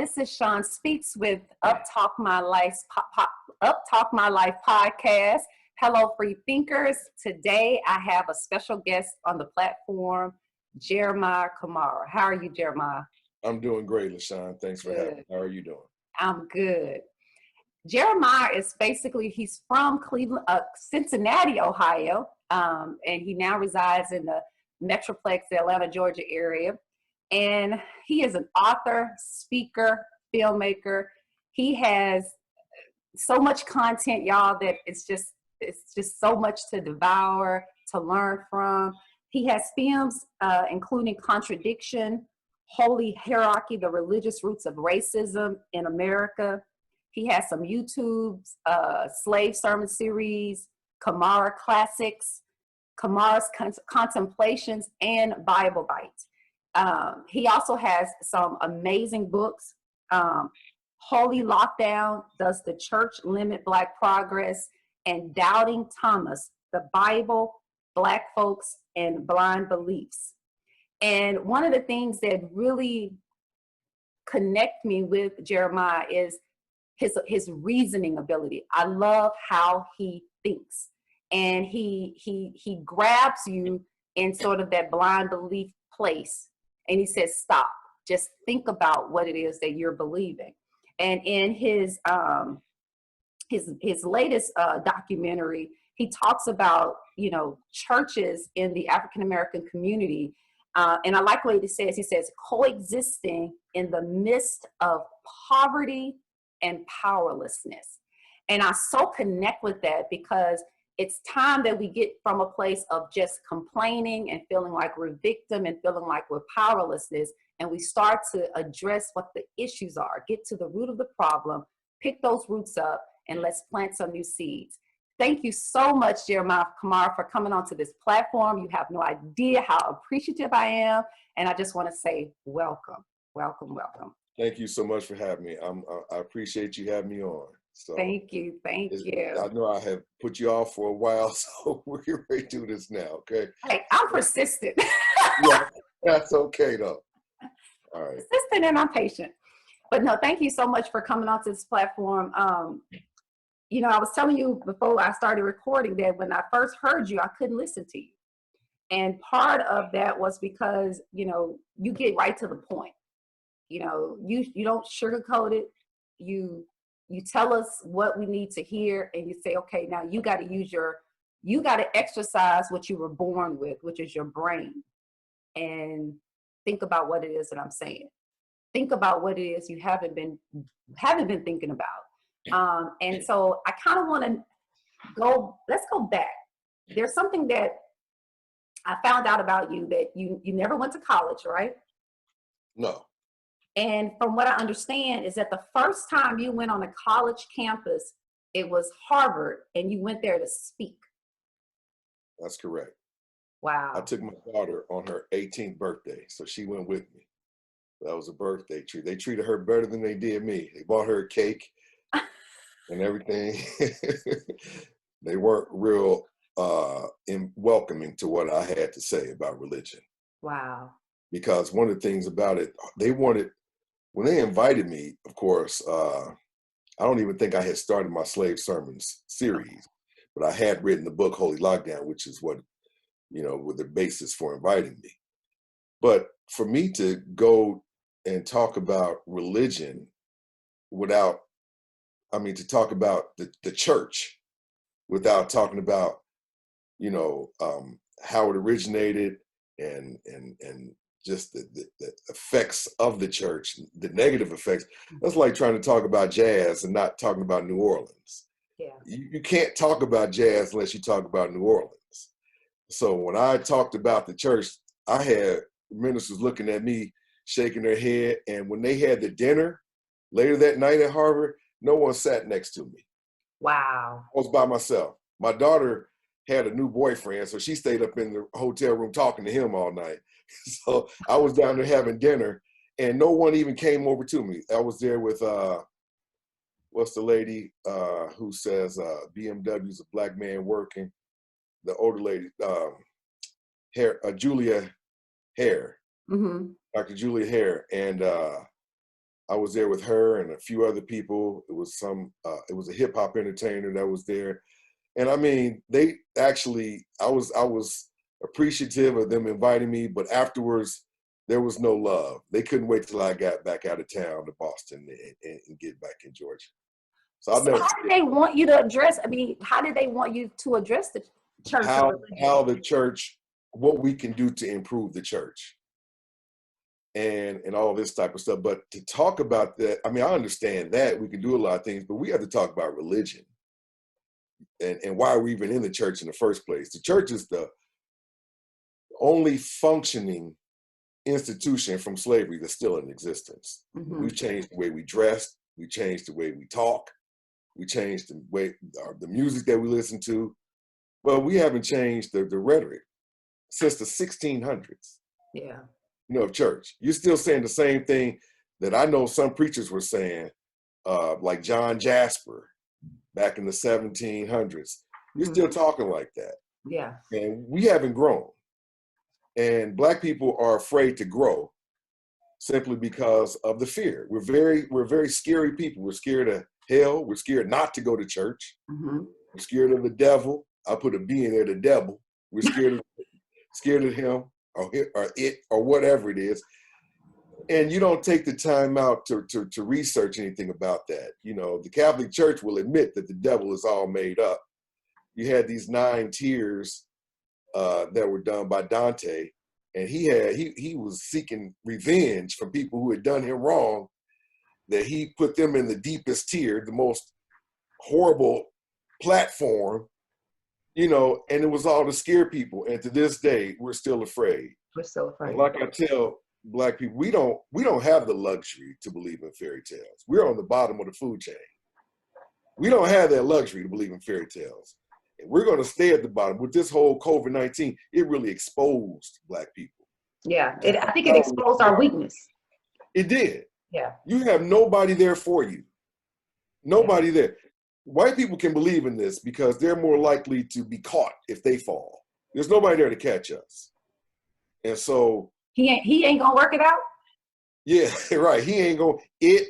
This is Sean Speaks with Up Talk My Life podcast. Hello, free thinkers. Today I have a special guest on the platform, Jeremiah Camara. How are you, Jeremiah? I'm doing great, LaShawn. Thanks for having me. How are you doing? I'm good. Jeremiah is basically, he's from Cincinnati, Ohio, and he now resides in the Metroplex, the Atlanta, Georgia area. And he is an author, speaker, filmmaker. He has so much content, y'all, that it's just so much to devour, to learn from. He has films including Contradiction, Holy Hierarchy, the Religious Roots of Racism in America. He has some YouTube's Slave Sermon Series, Camara Classics, Camara's Contemplations, and Bible Bites. He also has some amazing books. Holy Lockdown, Does the Church Limit Black Progress? And Doubting Thomas, the Bible, Black Folks, and Blind Beliefs. And one of the things that really connect me with Jeremiah is his reasoning ability. I love how he thinks. And he grabs you in sort of that blind belief place. And he says, stop, just think about what it is that you're believing. And in his latest documentary, he talks about, churches in the African-American community. And I like what he says, coexisting in the midst of poverty and powerlessness. And I so connect with that because it's time that we get from a place of just complaining and feeling like we're victim and feeling like we're powerlessness. And we start to address what the issues are, get to the root of the problem, pick those roots up, and let's plant some new seeds. Thank you so much, Jeremiah Camara, for coming onto this platform. You have no idea how appreciative I am. And I just want to say, welcome, welcome, welcome. Thank you so much for having me. I appreciate you having me on. So thank you. I know I have put you off for a while, so we're ready to do this now, okay? Hey, I'm persistent. Yeah, that's okay, though. All right. Persistent and I'm patient. But no, thank you so much for coming onto this platform. I was telling you before I started recording that when I first heard you, I couldn't listen to you. And part of that was because, you get right to the point. You don't sugarcoat it. You tell us what we need to hear, and you say, okay, now you got to exercise what you were born with, which is your brain, and think about what it is that I'm saying. Think about what it is you haven't been thinking about. And so I kind of want to let's go back. There's something that I found out about you, that you never went to college, right? No. And from what I understand is that the first time you went on a college campus, it was Harvard, and you went there to speak. That's correct. Wow. I took my daughter on her 18th birthday, so she went with me. That was a birthday treat. They treated her better than they did me. They bought her a cake and everything. They weren't real welcoming to what I had to say about religion. Wow. Because one of the things about it, when they invited me, of course, I don't even think I had started my Slave Sermons series, but I had written the book Holy Lockdown, which is what, with the basis for inviting me. But for me to go and talk about religion to talk about the church without talking about, how it originated and just the effects of the church, the negative effects. That's like trying to talk about jazz and not talking about New Orleans. Yeah. You can't talk about jazz unless you talk about New Orleans. So when I talked about the church, I had ministers looking at me, shaking their head. And when they had the dinner later that night at Harvard, no one sat next to me. Wow. I was by myself. My daughter had a new boyfriend, so she stayed up in the hotel room talking to him all night. So I was down there having dinner, and no one even came over to me. I was there with, what's the lady who says BMW's a black man working? The older lady, Julia Hare, mm-hmm. Dr. Julia Hare, and I was there with her and a few other people. It was it was a hip hop entertainer that was there. And I mean, they actually, I was appreciative of them inviting me, but afterwards there was no love. They couldn't wait till I got back out of town to Boston and get back in Georgia. So I'll So never how did they want you to address, I mean, how did they want you to address the church or religion? how the church, what we can do to improve the church. And all this type of stuff. But to talk about that, I mean, I understand that we can do a lot of things, but we have to talk about religion and why we're even in the church in the first place. The church is the only functioning institution from slavery that's still in existence. Mm-hmm. We've changed the way we dress, we changed the way we talk, we changed the way the music that we listen to, but we haven't changed the rhetoric since the 1600s. Yeah. Of church. You're still saying the same thing that I know some preachers were saying, like John Jasper back in the 1700s. You're still talking like that. Yeah. And we haven't grown. And Black people are afraid to grow simply because of the fear. We're very scary people. We're scared of hell. We're scared not to go to church. Mm-hmm. We're scared of the devil. I put a B in there, the devil. We're scared of him. Or it, or whatever it is, and you don't take the time out to research anything about that. The Catholic Church will admit that the devil is all made up. You had these 9 tiers that were done by Dante, and he was seeking revenge from people who had done him wrong. That he put them in the deepest tier, the most horrible platform. And it was all to scare people. And to this day, we're still afraid. We're still afraid. And like I tell Black people, we don't have the luxury to believe in fairy tales. We're on the bottom of the food chain. We don't have that luxury to believe in fairy tales. And we're going to stay at the bottom. With this whole COVID-19, it really exposed Black people. Yeah, I think it exposed our weakness. It did. Yeah. You have nobody there for you. Nobody there. White people can believe in this because they're more likely to be caught if they fall. There's nobody there to catch us. And so he ain't gonna work it out. Yeah, right. He ain't gonna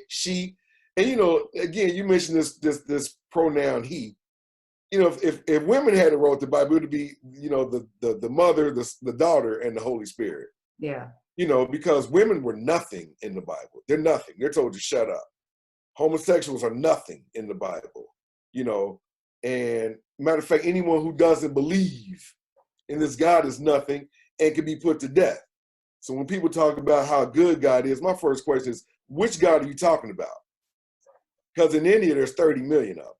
she. And again, you mentioned this pronoun he. If women had to wrote the Bible, it would be the mother, the daughter, and the Holy Spirit. Yeah. Because women were nothing in the Bible. They're nothing. They're told to shut up. Homosexuals are nothing in the Bible. And matter of fact, anyone who doesn't believe in this God is nothing and can be put to death. So when people talk about how good God is, my first question is, which God are you talking about? Because in India, there's 30 million of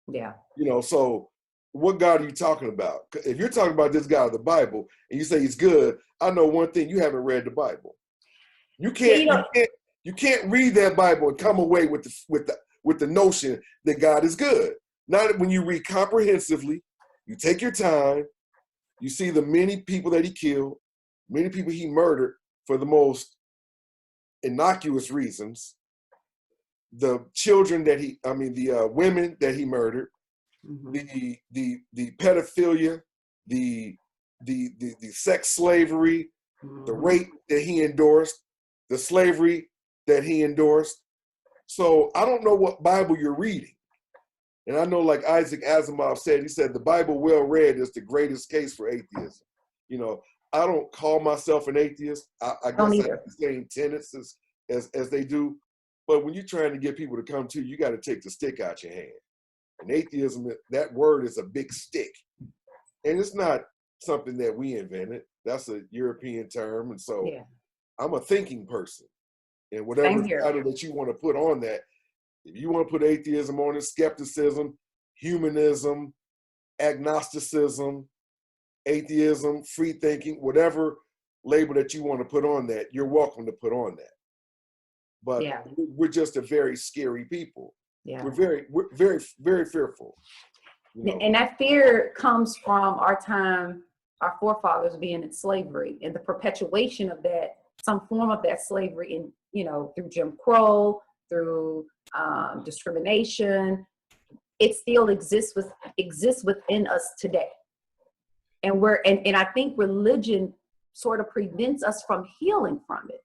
them. Yeah. So what God are you talking about? If you're talking about this God of the Bible and you say he's good, I know one thing: you haven't read the Bible. You can't read that Bible and come away with the notion that God is good. Not when you read comprehensively, you take your time, you see the many people that he killed, many people he murdered for the most innocuous reasons, the children the women that he murdered, the pedophilia, the sex slavery, the rape that he endorsed, the slavery that he endorsed. So I don't know what Bible you're reading. And I know, like Isaac Asimov said, he said, the Bible well read is the greatest case for atheism. I don't call myself an atheist. I guess I have the same tenets as they do. But when you're trying to get people to come to you, you got to take the stick out your hand. And atheism, that word is a big stick. And it's not something that we invented. That's a European term. And so I'm a thinking person. And whatever title that you want to put on that, if you want to put atheism on it, skepticism, humanism, agnosticism, atheism, free thinking, whatever label that you want to put on that, you're welcome to put on that. But we're just a very scary people. Yeah. We're very, very fearful. And that fear comes from our time, our forefathers being in slavery and the perpetuation of that, some form of that slavery in, through Jim Crow, through discrimination. It still exists within us today. And and I think religion sort of prevents us from healing from it.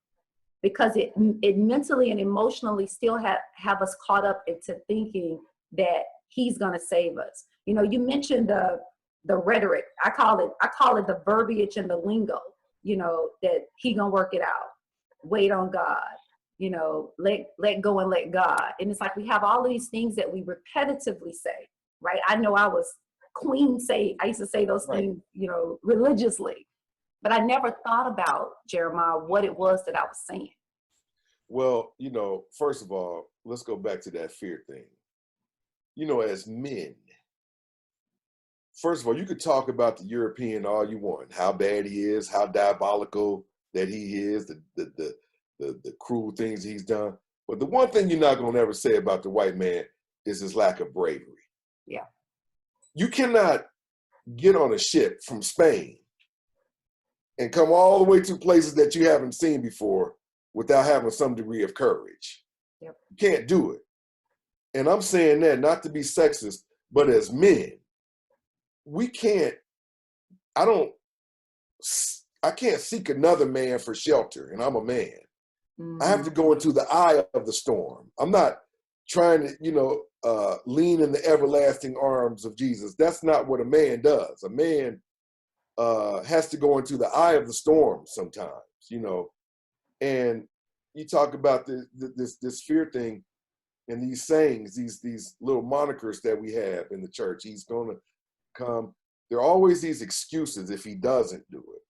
because it mentally and emotionally still have us caught up into thinking that he's going to save us. You know, you mentioned the rhetoric. I call it the verbiage and the lingo, you know, that he gonna work it out. Wait on God, you know, let go and let God. And it's like we have all of these things that we repetitively say, right? I know I was I used to say those things, you know, religiously, but I never thought about, Jeremiah, what it was that I was saying. Well, you know, first of all, let's go back to that fear thing. You know, as men, first of all, you could talk about the European all you want, how bad he is, how diabolical that he is, the cruel things he's done. But the one thing you're not going to ever say about the white man is his lack of bravery. Yeah. You cannot get on a ship from Spain and come all the way to places that you haven't seen before without having some degree of courage. Yep. You can't do it. And I'm saying that not to be sexist, but as men, we can't, I can't seek another man for shelter, and I'm a man. Mm-hmm. I have to go into the eye of the storm. I'm not trying to, you know, lean in the everlasting arms of Jesus. That's not what a man does. A man has to go into the eye of the storm sometimes, you know. And you talk about this fear thing and these sayings, these little monikers that we have in the church. He's going to come. There are always these excuses if he doesn't do it.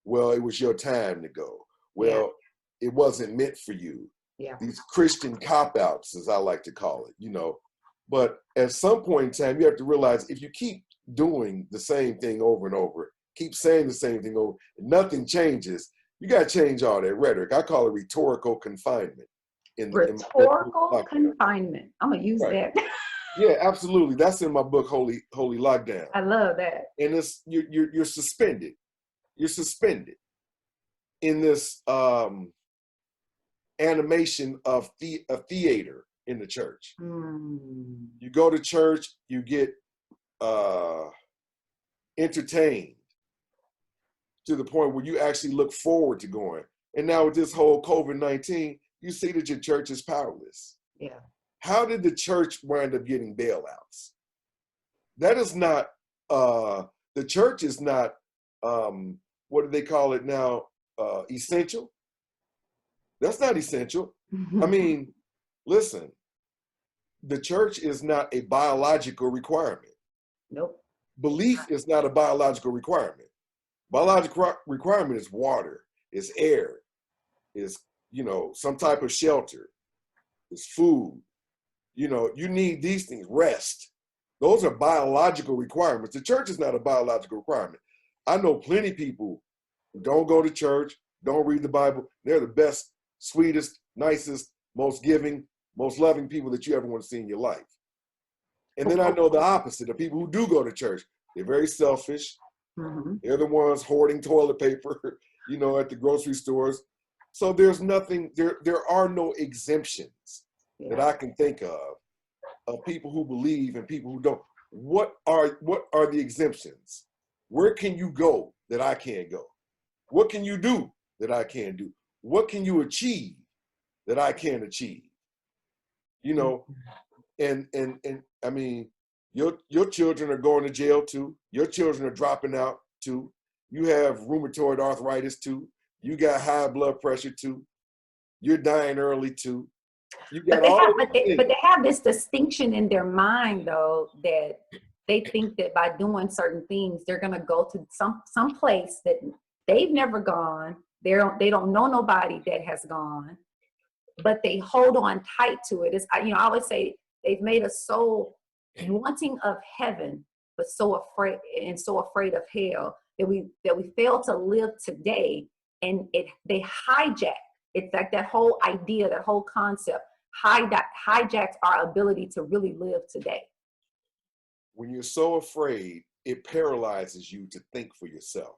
Well, it was your time to go. Well, it wasn't meant for you. Yeah. These Christian cop-outs, as I like to call it, you know. But at some point in time, you have to realize if you keep doing the same thing over and over, keep saying the same thing over, and nothing changes, you got to change all that rhetoric. I call it rhetorical confinement. Rhetorical confinement. I'm going to use that. Yeah, absolutely. That's in my book, Holy Lockdown. I love that. And it's you're suspended. You're suspended in this animation of a theater in the church. Mm. You go to church, you get entertained to the point where you actually look forward to going. And now with this whole COVID-19, you see that your church is powerless. Yeah. How did the church wind up getting bailouts? That is not, the church is not, what do they call it now, essential? That's not essential. I mean, listen, the church is not a biological requirement. Nope. Belief is not a biological requirement. Biological requirement is water, is air, is, you know, some type of shelter, is food. You know, you need these things, rest. Those are biological requirements. The church is not a biological requirement. I know plenty of people who don't go to church, don't read the Bible. They're the best, sweetest, nicest, most giving, most loving people that you ever want to see in your life. And then I know the opposite, the people who do go to church. They're very selfish. Mm-hmm. They're the ones hoarding toilet paper, you know, at the grocery stores. So there's nothing, there are no exemptions that I can think of people who believe and people who don't. What are the exemptions? Where can you go that I can't go? What can you do that I can't do? What can you achieve that I can't achieve? You know, and I mean, your children are going to jail too. Your children are dropping out too. You have rheumatoid arthritis too. You got high blood pressure too. You're dying early too. You got but they have this distinction in their mind, though, that they think that by doing certain things, they're going to go to some place that they've never gone. They don't know nobody that has gone, but they hold on tight to it. It's, you know, I always say they've made us so wanting of heaven, but so afraid of hell that we fail to live today, and they hijack. It's like that whole idea, that whole concept hijacks our ability to really live today. When you're so afraid, it paralyzes you to think for yourself.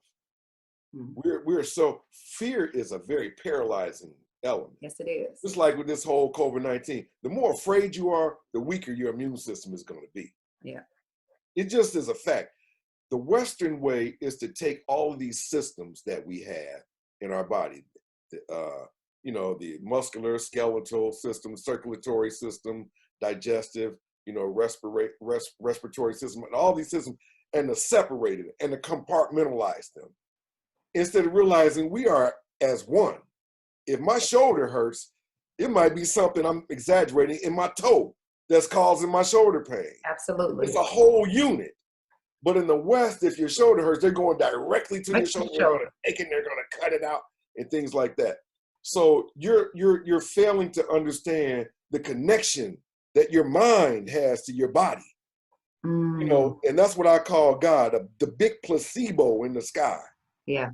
Mm-hmm. Fear is a very paralyzing element. Yes, it is. Just like with this whole COVID-19, the more afraid you are, the weaker your immune system is going to be. Yeah. It just is a fact. The Western way is to take all of these systems that we have in our body, you know, the muscular, skeletal system, circulatory system, digestive, you know, respiratory system, and all these systems, and to separate it and to compartmentalize them instead of realizing we are as one. If my shoulder hurts, it might be something, I'm exaggerating, in my toe that's causing my shoulder pain. Absolutely. It's a whole unit. But in the West, if your shoulder hurts, they're going directly to your shoulder. They're going to take it, they're going to cut it out, and things like that. So you're failing to understand the connection that your mind has to your body. You know, and that's what I call God, the big placebo in the sky. Yeah.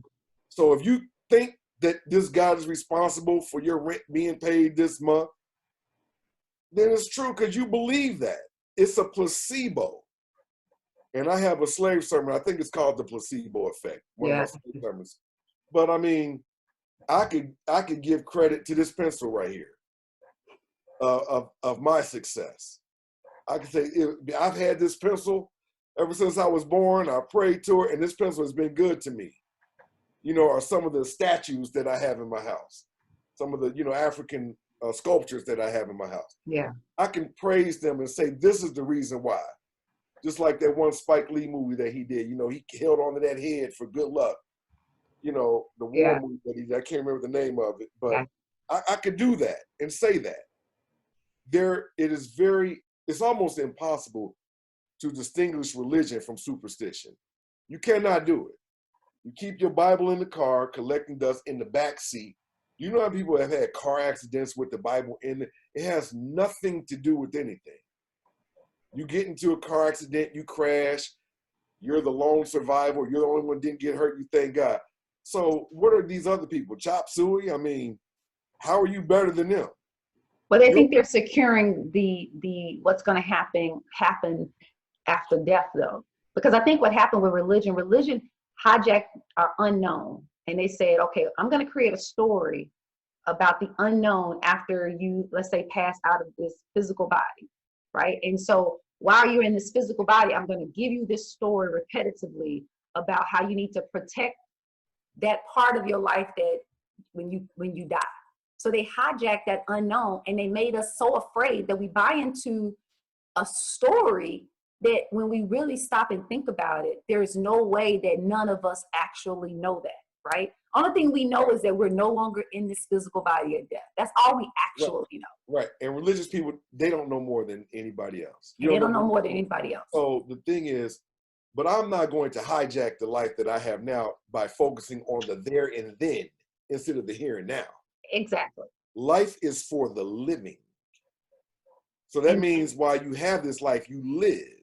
So if you think that this God is responsible for your rent being paid this month, then it's true because you believe that. It's a placebo. And I have a slave sermon, I think it's called The Placebo Effect, one of my slave sermons. But I mean, I could give credit to this pencil right here of my success. I can say I've had this pencil ever since I was born. I prayed to it, and this pencil has been good to me. You know, or some of the statues that I have in my house, some of the, you know, African sculptures that I have in my house. Yeah. I can praise them and say, this is the reason why. Just like that one Spike Lee movie that he did, you know, he held onto that head for good luck. You know, the war movie that I can't remember the name of it, but I could do that and say that. It's almost impossible to distinguish religion from superstition. You cannot do it. You keep your Bible in the car, collecting dust in the back seat. You know how people have had car accidents with the Bible in it? It has nothing to do with anything. You get into a car accident, you crash, you're the lone survivor, you're the only one who didn't get hurt, you thank God. So what are these other people? Chop suey? I mean, how are you better than them? Well, they think they're securing the what's going to happen after death, though. Because I think what happened with religion hijacked our unknown. And they said, okay, I'm going to create a story about the unknown after you, let's say, pass out of this physical body, right? And so while you're in this physical body, I'm going to give you this story repetitively about how you need to protect that part of your life that when you die. So they hijacked that unknown, and they made us so afraid that we buy into a story that when we really stop and think about it, there is no way that none of us actually know that, right? Only thing we know is that we're no longer in this physical body of death. That's all we actually know. Right. And religious people, they don't know more than anybody else. They don't know more than anybody else. So the thing is, but I'm not going to hijack the life that I have now by focusing on the there and then instead of the here and now. Exactly. Life is for the living. So that means while you have this life, you live.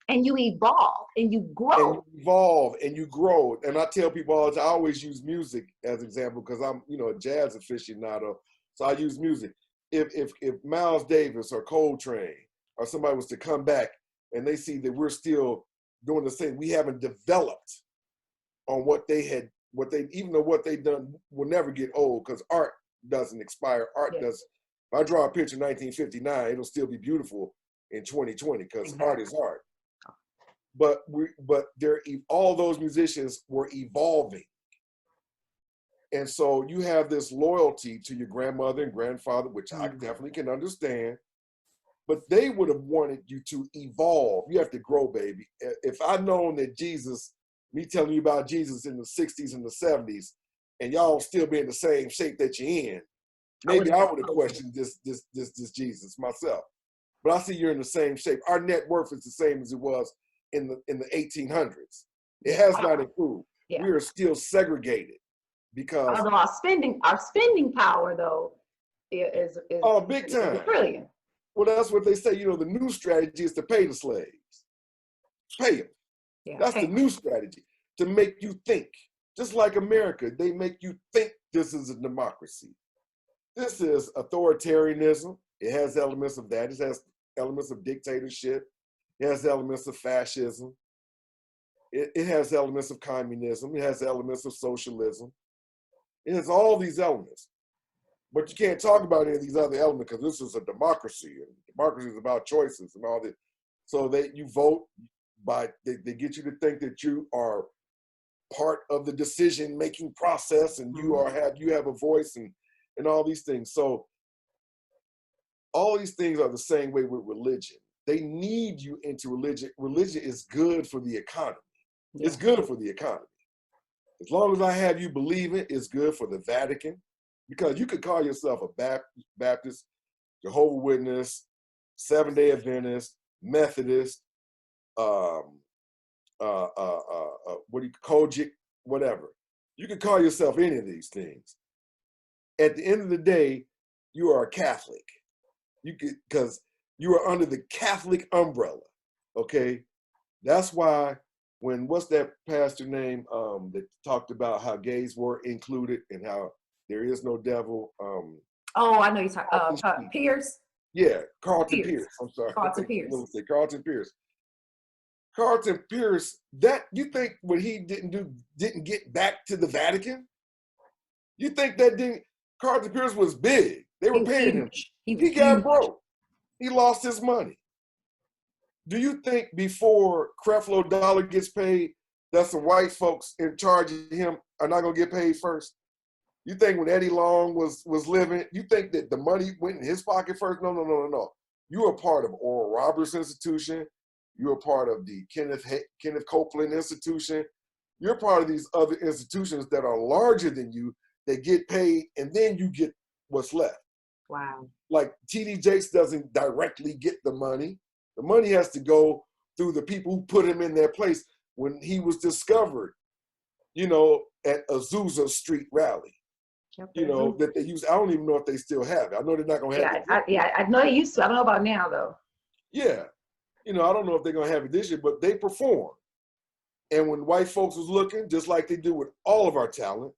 And you evolve and you grow. And you evolve and you grow. And I tell people all the time, I always use music as an example because I'm, you know, a jazz aficionado. So I use music. If Miles Davis or Coltrane or somebody was to come back and they see that we're still doing the same, we haven't developed on even though what they've done will never get old because art doesn't expire. Art does. If I draw a picture in 1959, it'll still be beautiful in 2020 because art is art. But all those musicians were evolving. And so you have this loyalty to your grandmother and grandfather, which I definitely can understand, but they would have wanted you to evolve. You have to grow, baby. If I'd known that me telling you about Jesus in the 60s and the 70s, and y'all still be in the same shape that you're in, maybe I would have questioned this Jesus myself. But I see you're in the same shape. Our net worth is the same as it was in the 1800s. It has not improved. We are still segregated because our spending power though is big time. Brilliant. Well, that's what they say. You know, the new strategy is to pay the slaves. Pay them. Yeah, that's the new strategy, to make you think. Just like America, they make you think this is a democracy. This is authoritarianism. It has elements of that. It has elements of dictatorship. It has elements of fascism. It has elements of communism. It has elements of socialism. It has all these elements. But you can't talk about any of these other elements because this is a democracy. And democracy is about choices and all that. So that you vote they get you to think that you are part of the decision-making process and you have a voice and and all these things. So all these things are the same way with religion. They need you into religion. Religion is good for the economy. Yeah. It's good for the economy. As long as I have you believing, it's good for the Vatican, because you could call yourself a Baptist, Jehovah's Witness, Seventh-day Adventist, Methodist, Kojic, whatever. You can call yourself any of these things. At the end of the day, you are a Catholic. You could, because you are under the Catholic umbrella. Okay, that's why when what's that pastor name that talked about how gays were included and how there is no devil. Oh, I know you're talking. Pierce. Yeah, Carlton Pierce. I'm sorry. Carlton Pierce. Carlton Pierce. Carlton Pierce. That you think what he didn't get back to the Vatican? You think that didn't? Carlton Pierce was big. They were paying him. He got broke. He lost his money. Do you think before Creflo Dollar gets paid, that some white folks in charge of him are not gonna get paid first? You think when Eddie Long was living, you think that the money went in his pocket first? No. You are part of Oral Roberts Institution. You're part of the Kenneth Copeland Institution. You're part of these other institutions that are larger than you. They get paid, and then you get what's left. Wow. Like T.D. Jakes doesn't directly get the money. The money has to go through the people who put him in their place. When he was discovered, at Azusa Street rally, that they used. I don't even know if they still have it. I know they're not going to have it. I know they used to. I don't know about now, though. Yeah. I don't know if they're going to have it this year, but they perform. And when white folks was looking, just like they do with all of our talent,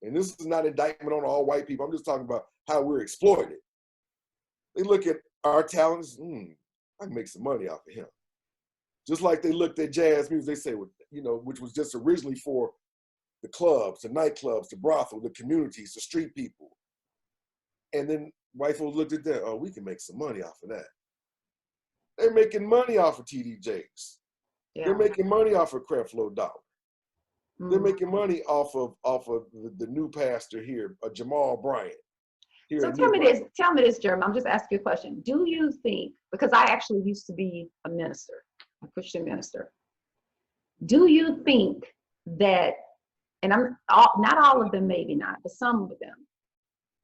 and this is not indictment on all white people, I'm just talking about how we're exploited. They look at our talents, I can make some money off of him. Just like they looked at jazz music, they say, which was just originally for the clubs, the nightclubs, the brothel, the communities, the street people. And then white folks looked at that, oh, we can make some money off of that. They're making money off of T.D. Jakes. Yeah. They're making money off of Creflo Dollar. They're making money off of the new pastor here, Jamal Bryant. So tell me this, Jeremy. I'm just asking you a question. Do you think, because I actually used to be a minister, a Christian minister, do you think that, and not all of them, maybe not, but some of them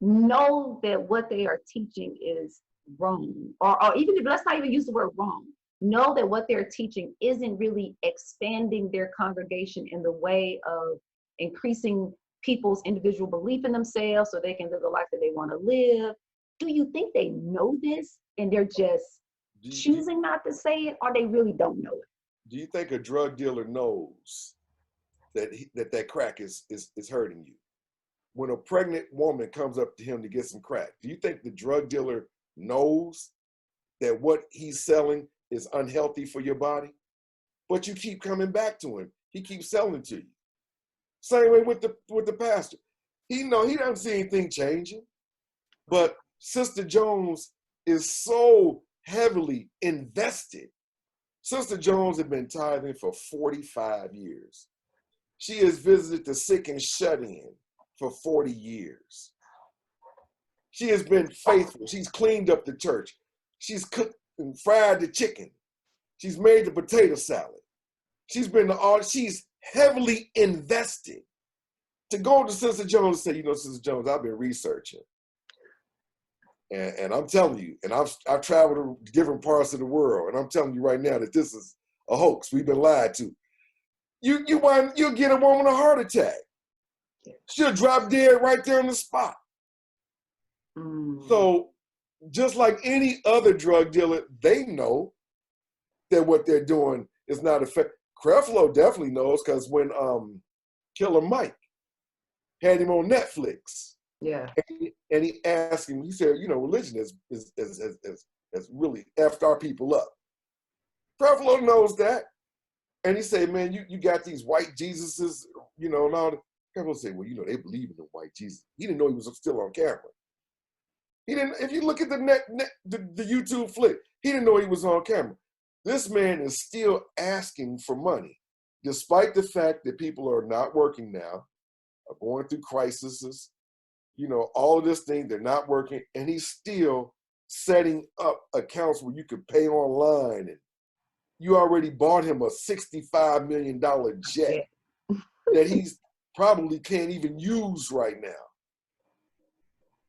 know that what they are teaching is wrong, or even if, let's not even use the word wrong, know that what they're teaching isn't really expanding their congregation in the way of increasing people's individual belief in themselves so they can live the life that they want to live? Do you think they know this and they're just choosing not to say it, or they really don't know it? Do you think a drug dealer knows that crack is hurting you? When a pregnant woman comes up to him to get some crack, do you think the drug dealer knows that what he's selling is unhealthy for your body? But you keep coming back to him. He keeps selling it to you. Same way with the pastor. He doesn't see anything changing. But Sister Jones is so heavily invested. Sister Jones had been tithing for 45 years. She has visited the sick and shut in for 40 years. She has been faithful. She's cleaned up the church. She's cooked and fried the chicken. She's made the potato salad. She's heavily invested. To go to Sister Jones and say, Sister Jones, I've been researching. And I'm telling you, and I've traveled to different parts of the world, and I'm telling you right now that this is a hoax. We've been lied to. You'll get a woman a heart attack. She'll drop dead right there on the spot. So just like any other drug dealer, they know that what they're doing is not effective. Creflo definitely knows, because when Killer Mike had him on Netflix, and he asked him, he said, religion has really effed our people up. Creflo knows that. And he said, man, you got these white Jesuses, and all that. Creflo said, well, they believe in the white Jesus. He didn't know he was still on camera. He didn't. If you look at the YouTube flick, he didn't know he was on camera. This man is still asking for money, despite the fact that people are not working now, are going through crises, you know, all of this thing, they're not working, and he's still setting up accounts where you could pay online, and you already bought him a $65 million jet that he's probably can't even use right now.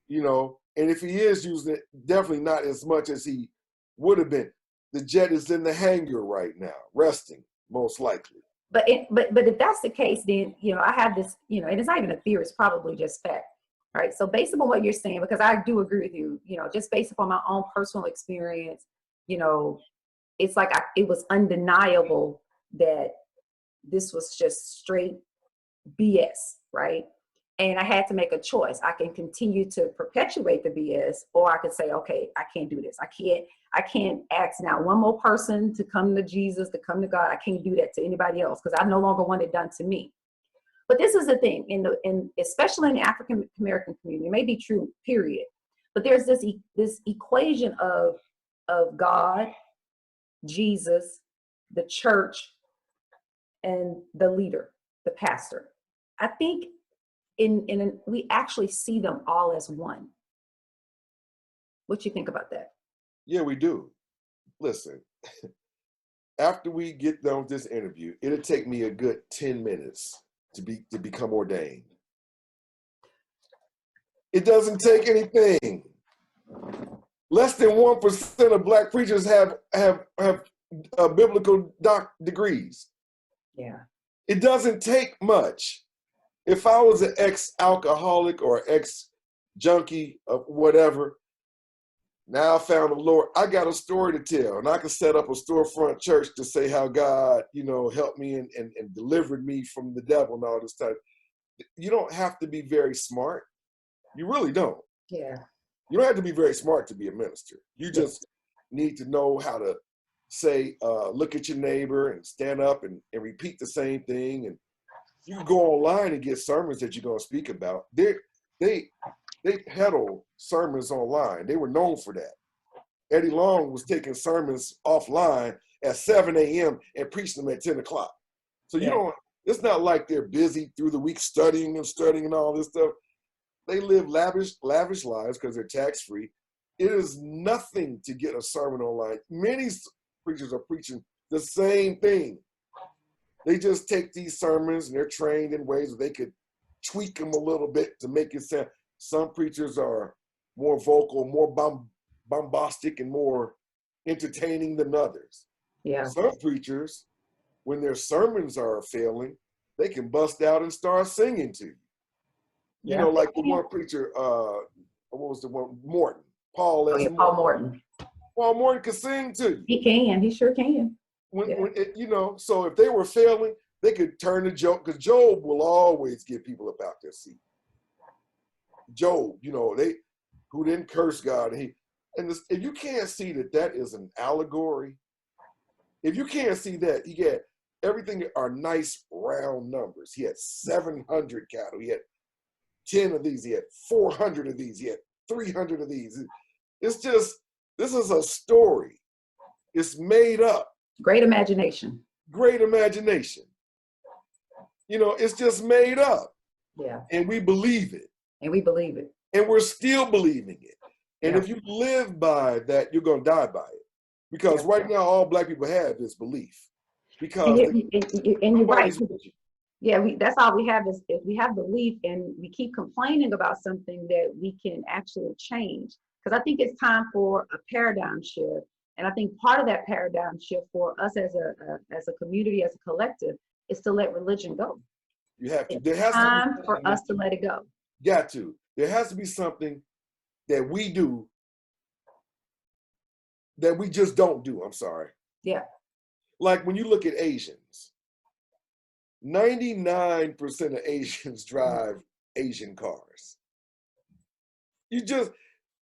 You know, and if he is using it, definitely not as much as he would have been. The jet is in the hangar right now, resting, most likely. But if that's the case, then, you know, I have this, you know, and it's not even a theory, it's probably just fact, right? So based upon what you're saying, because I do agree with you, you know, just based upon my own personal experience, you know, it's like it was undeniable that this was just straight BS, right? And I had to make a choice. I can continue to perpetuate the BS, or I could say, okay, I can't do this. I can't ask now one more person to come to Jesus, to come to God. I can't do that to anybody else because I no longer want it done to me. But this is the thing, especially in the African American community, it may be true, period. But there's this equation of God, Jesus, the church, and the leader, the pastor. I think we actually see them all as one. What you think about that? Yeah, we do. Listen, after we get done with this interview, it'll take me a good 10 minutes to become ordained. It doesn't take anything. Less than 1% of Black preachers have biblical degrees. Yeah. It doesn't take much. If I was an ex-alcoholic or ex-junkie of whatever, now I found the Lord, I got a story to tell, and I can set up a storefront church to say how God, you know, helped me and delivered me from the devil and all this stuff. You don't have to be very smart. You really don't. Yeah. You don't have to be very smart to be a minister. You just need to know how to say, look at your neighbor and stand up and repeat the same thing. And you can go online and get sermons that you're going to speak about. They peddle sermons online. They were known for that. Eddie Long was taking sermons offline at 7 a.m. and preaching them at 10 o'clock. So you don't, it's not like they're busy through the week studying and all this stuff. They live lavish lives because they're tax-free. It is nothing to get a sermon online. Many preachers are preaching the same thing. They just take these sermons and they're trained in ways that they could tweak them a little bit to make it sound. Some preachers are more vocal, more bombastic, and more entertaining than others. Yeah. Some preachers, when their sermons are failing, they can bust out and start singing to you. You know, like the one preacher, what was the one? Morton. Paul Morton. Paul Morton could sing to you. He can. He sure can. You know, so if they were failing, they could turn to Job, because Job will always get people up out their seat. Job, you know, who didn't curse God. If you can't see that is an allegory, if you can't see that, he had everything are nice round numbers. He had 700 cattle. He had 10 of these. He had 400 of these. He had 300 of these. It's just, this is a story. It's made up. Great imagination. Great imagination. You know, it's just made up. Yeah. And we believe it. And we believe it. And we're still believing it. And if you live by that, you're going to die by it. Because right now, all Black people have is belief. Because and you're right. Yeah, that's all we have is if we have belief and we keep complaining about something that we can actually change. Because I think it's time for a paradigm shift. And I think part of that paradigm shift for us as a community, as a collective, is to let religion go. You have to. There has time for us to let it go. Got to. There has to be something that we do that we just don't do. I'm sorry. Yeah. Like when you look at Asians, 99% of Asians drive Asian cars.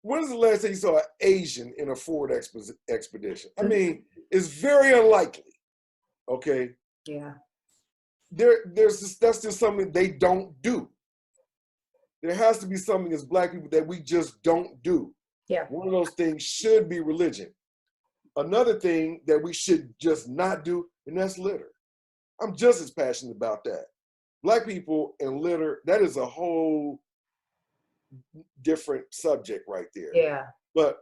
When is the last time you saw an Asian in a Ford Expedition? I mean, it's very unlikely. Okay. Yeah. That's just something they don't do. There has to be something as Black people that we just don't do. Yeah. One of those things should be religion. Another thing that we should just not do, and that's litter. I'm just as passionate about that. Black people and litter, that is a whole different subject right there. Yeah. But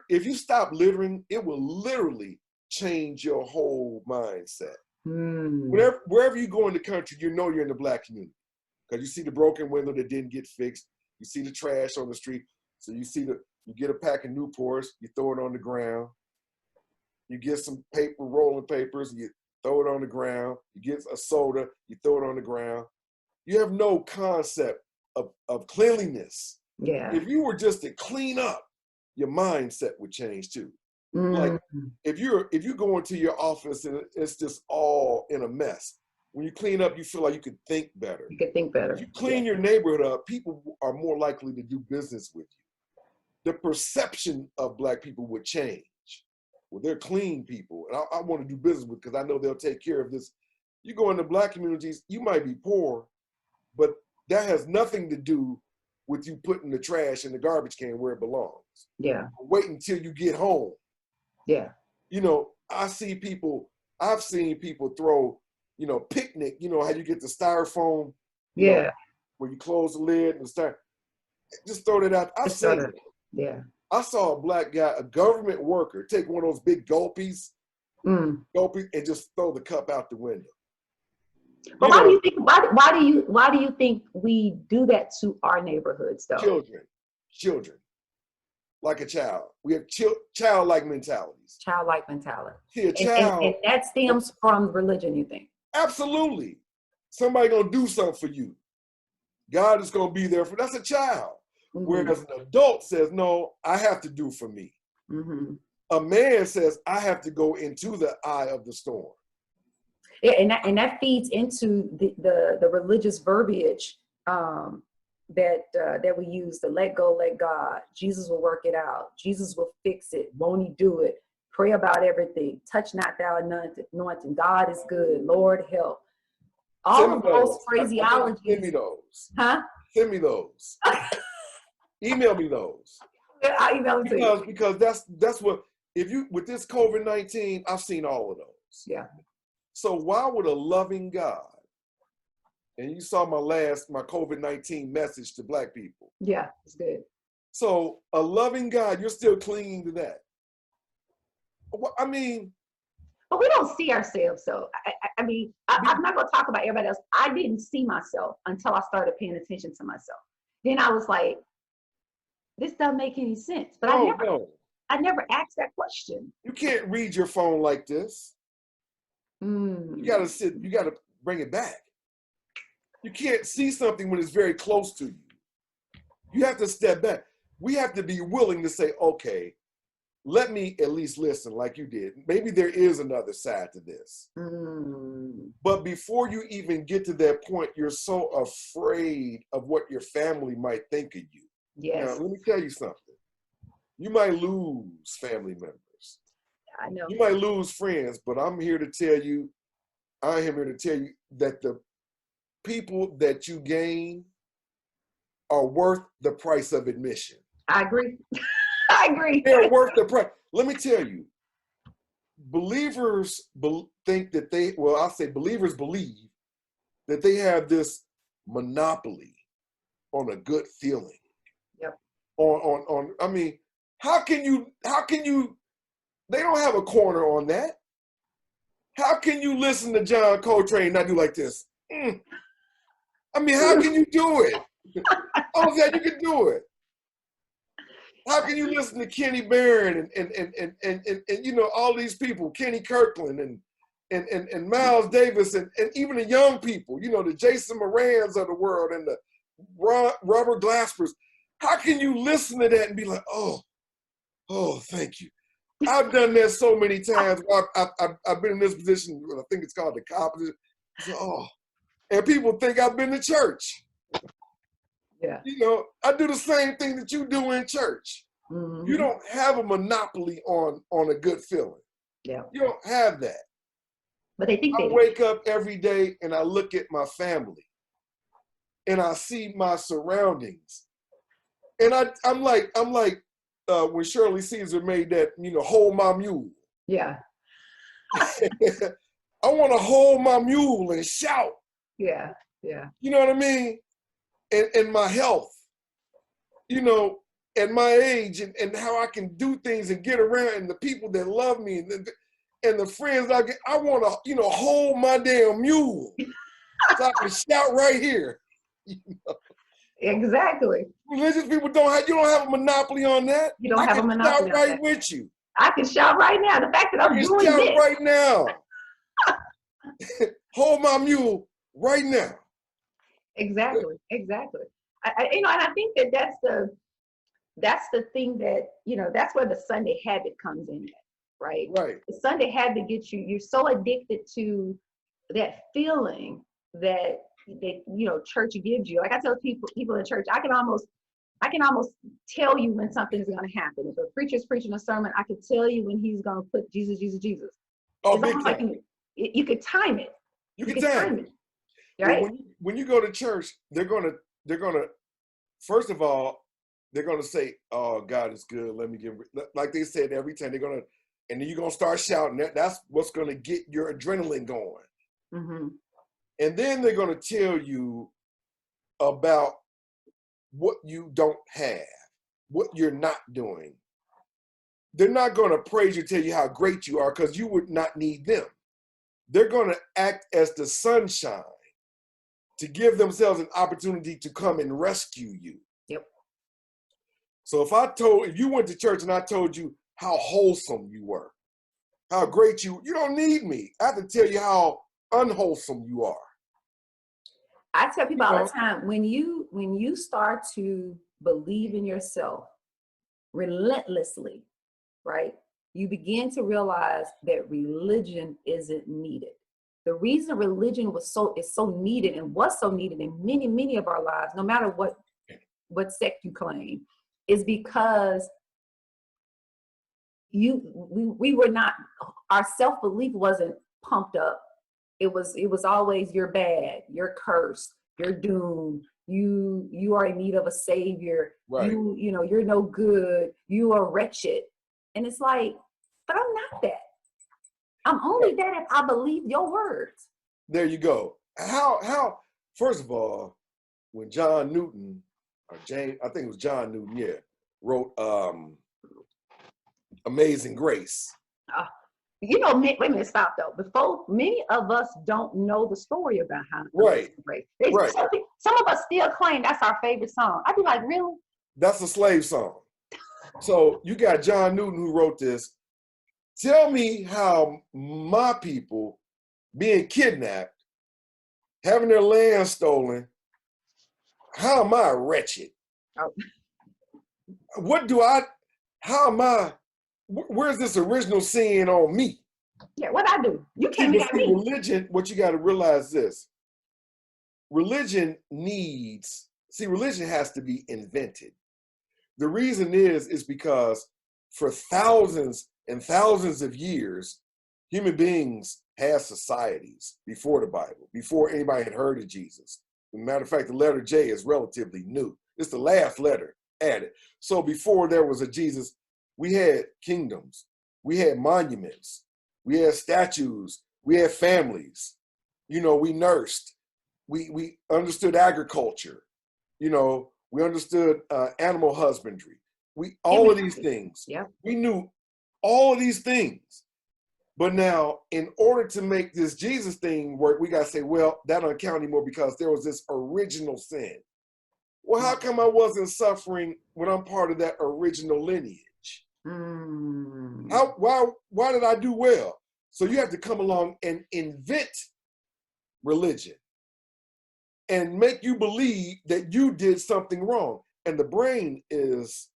if you stop littering, it will literally change your whole mindset. Wherever you go in the country, you know you're in the Black community because you see the broken window that didn't get fixed. You see the trash on the street. So you get a pack of Newports, you throw it on the ground. You get some rolling papers, you throw it on the ground. You get a soda, you throw it on the ground. You have no concept of cleanliness. Yeah. If you were just to clean up, your mindset would change too. Like if you go into your office and it's just all in a mess, when you clean up, you feel like you could think better. You could think better. If you clean your neighborhood up, people are more likely to do business with you. The perception of Black people would change. Well, they're clean people, and I want to do business with because I know they'll take care of this. You go into Black communities, you might be poor, but that has nothing to do with you putting the trash in the garbage can where it belongs. Yeah. Wait until you get home. Yeah. You know, I've seen people throw, picnic, how you get the styrofoam, where you close the lid and just throw that out. I've seen it. Yeah. I saw a Black guy, a government worker, take one of those big gulpies, and just throw the cup out the window. But why do you think we do that to our neighborhoods though? Children, like a child. We have childlike mentalities. Childlike mentality. See, a child, and that stems from religion, you think? Absolutely. Somebody gonna do something for you. God is gonna be there that's a child. Whereas an adult says, no, I have to do for me. A man says, I have to go into the eye of the storm. Yeah, and that feeds into the religious verbiage that we use to let go, let God. Jesus will work it out. Jesus will fix it. Won't he do it? Pray about everything. Touch not thou anointing. God is good. Lord help. All of those phraseologies. Send me those. Huh? Send me those. Email me those. I'll email them to you. Because that's what, with this COVID-19, I've seen all of those. Yeah. So why would a loving God, and you saw my COVID-19 message to Black people. Yeah, it's good. So a loving God, you're still clinging to that. I mean. But we don't see ourselves, so I'm not going to talk about everybody else. I didn't see myself until I started paying attention to myself. Then I was like, this doesn't make any sense. But I never asked that question. You can't read your phone like this. You gotta bring it back. You can't see something when it's very close to you. You have to step back. We have to be willing to say, okay, let me at least listen like you did. Maybe there is another side to this. But before you even get to that point, you're so afraid of what your family might think of you. Yes. Now, let me tell you something. You might lose family members. I know. You might lose friends, but I'm here to tell you that the people that you gain are worth the price of admission. I agree. I agree. They're worth the price. Let me tell you, believers believe that they have this monopoly on a good feeling. Yep. How can you, they don't have a corner on that. How can you listen to John Coltrane and not do like this? How can you do it? Oh, that you can do it. How can you listen to Kenny Barron and all these people, Kenny Kirkland and Miles Davis and even the young people, the Jason Morans of the world and the Robert Glaspers. How can you listen to that and be like, oh, thank you. I've done that so many times. I've been in this position, I think it's called the cop position. And people think I've been to church. Yeah. I do the same thing that you do in church. You don't have a monopoly on a good feeling. Yeah. You don't have that. But they think I wake up every day and I look at my family and I see my surroundings. And I'm like when Shirley Caesar made that, hold my mule. Yeah. I want to hold my mule and shout. Yeah. Yeah. You know what I mean? And my health. you know, at my age and how I can do things and get around and the people that love me and the friends I get, I want to, you know, hold my damn mule so I can shout right here. You know? Exactly. Religious people don't have, you don't have a monopoly on that. You don't have a monopoly shout on right that. with you. I can shout right now. The fact that I'm doing this. I can shout right now. Hold my mule right now. Exactly. Exactly. You know, and I think that that's the thing that, you know, that's where the Sunday habit comes in, right? Right. The Sunday habit gets you, you're so addicted to that feeling that you know, church gives you. Like I tell people in church, I can almost tell you when something's going to happen. If a preacher's preaching a sermon, I could tell you when he's going to put Jesus, Jesus, Jesus. Oh, it's almost like you could time it. You can time it. Right? Well, when you go to church, they're gonna first of all, they're gonna say, "Oh, God is good. Let me give," like they said every time. They're gonna, and then you're gonna start shouting. That's what's gonna get your adrenaline going. Mm-hmm. And then they're gonna tell you about what you don't have, what you're not doing. They're not gonna praise you, tell you how great you are, because you would not need them. They're gonna act as the sunshine to give themselves an opportunity to come and rescue you. Yep. So if you went to church and I told you how wholesome you were, how great you don't need me. I have to tell you how unwholesome you are. I tell people all the time, when you start to believe in yourself relentlessly, right? You begin to realize that religion isn't needed. The reason religion is so needed and was so needed in many, many of our lives, no matter what sect you claim, is because we were not, our self-belief wasn't pumped up. It was always, you're bad, you're cursed, you're doomed, you are in need of a savior, right. you know, you're no good, you are wretched. And it's like, but I'm not that. I'm only that if I believe your words. There you go. How first of all, when John Newton, or James, I think it was John Newton, yeah, wrote Amazing Grace. You know, wait a minute, stop though. Before, many of us don't know the story about how Right. Grace. Right. Some of us still claim that's our favorite song. I'd be like, really? That's a slave song. So you got John Newton who wrote this. Tell me how my people being kidnapped, having their land stolen, how am I wretched? Oh. Where's this original sin on me? Yeah, what I do? You can't get me. Religion, what you got to realize this. Religion has to be invented. The reason is because for thousands and thousands of years, human beings had societies before the Bible, before anybody had heard of Jesus. As a matter of fact, the letter J is relatively new. It's the last letter added. So before there was a Jesus, we had kingdoms, we had monuments, we had statues, we had families. You know, we nursed, we understood agriculture. You know, we understood animal husbandry. All of these things. Yep. We knew all of these things. But now, in order to make this Jesus thing work, we got to say, well, that don't count anymore because there was this original sin. Well, how come I wasn't suffering when I'm part of that original lineage? Why did I do well? So you have to come along and invent religion and make you believe that you did something wrong. And the brain it's